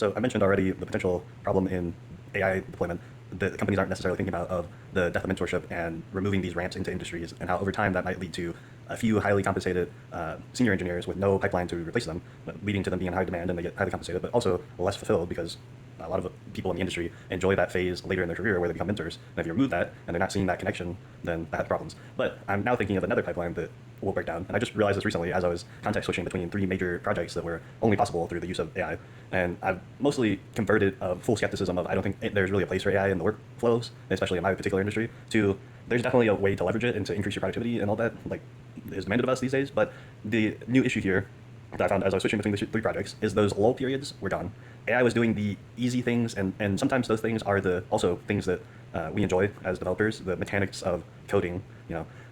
So I mentioned already the potential problem in AI deployment that companies aren't necessarily thinking about of the death of mentorship and removing these ramps into industries, and how over time that might lead to a few highly compensated senior engineers with no pipeline to replace them, leading to them being in high demand and they get highly compensated, but also less fulfilled because a lot of people in the industry enjoy that phase later in their career where they become mentors. And if you remove that and they're not seeing that connection, then that has problems. But I'm now thinking of another pipeline that will break down. And I just realized this recently as I was context switching between three major projects that were only possible through the use of AI. And I've mostly converted full skepticism of I don't think there's really a place for AI in the workflows, especially in my particular industry, to there's definitely a way to leverage it and to increase your productivity and all that, like is demanded of us these days. But the new issue here that I found as I was switching between the three projects is those lull periods were gone. AI was doing the easy things, and sometimes those things are the also things that we enjoy as developers, the mechanics of coding.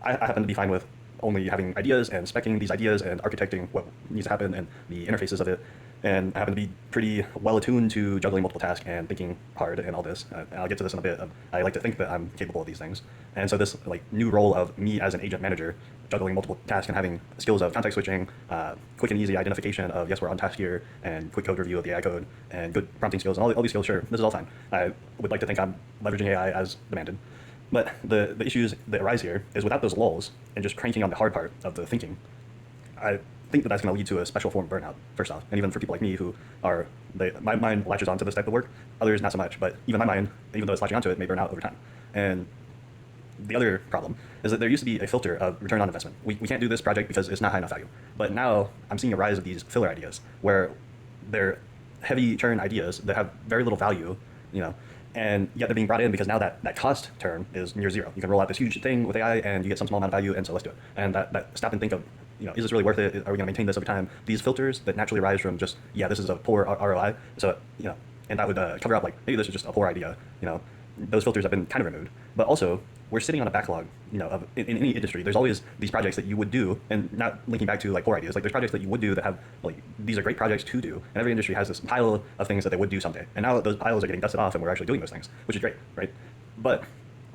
I happen to be fine with only having ideas and speccing these ideas and architecting what needs to happen and the interfaces of it. And I happen to be pretty well attuned to juggling multiple tasks and thinking hard and all this. And I'll get to this in a bit. I like to think that I'm capable of these things. And so this new role of me as an agent manager, juggling multiple tasks and having skills of context switching, quick and easy identification of yes, we're on task here, and quick code review of the AI code, and good prompting skills, and all these skills, sure, this is all fine. I would like to think I'm leveraging AI as demanded. But the issues that arise here is without those lulls and just cranking on the hard part of the thinking, I think that that's going to lead to a special form of burnout, first off. And even for people like me who are, my mind latches onto this type of work, others not so much. But even my mind, even though it's latching onto it, may burn out over time. And the other problem is that there used to be a filter of return on investment. We can't do this project because it's not high enough value. But now I'm seeing a rise of these filler ideas where they're heavy churn ideas that have very little value, and yet they're being brought in because now that cost term is near zero. You can roll out this huge thing with AI and you get some small amount of value, and so let's do it. And that stop and think of, is this really worth it? Are we going to maintain this over time? These filters that naturally arise from just, this is a poor ROI. So, and that would cover up maybe this is just a poor idea, those filters have been kind of removed. But also, we're sitting on a backlog, of in any industry. There's always these projects that you would do, and not linking back to poor ideas. There's projects that you would do that have these are great projects to do, and every industry has this pile of things that they would do someday. And now those piles are getting dusted off, and we're actually doing those things, which is great, right? But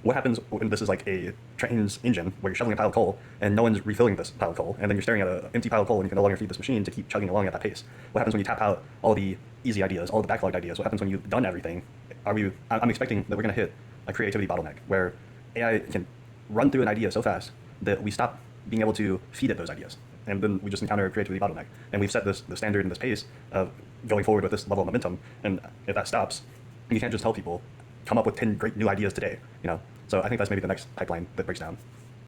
what happens when this is like a train's engine where you're shoveling a pile of coal and no one's refilling this pile of coal, and then you're staring at an empty pile of coal and you can no longer feed this machine to keep chugging along at that pace? What happens when you tap out all the easy ideas, all the backlogged ideas? What happens when you've done everything? I'm expecting that we're going to hit a creativity bottleneck where AI can run through an idea so fast that we stop being able to feed it those ideas. And then we just encounter a creativity bottleneck. And we've set the standard and this pace of going forward with this level of momentum. And if that stops, you can't just tell people, come up with 10 great new ideas today, So I think that's maybe the next pipeline that breaks down.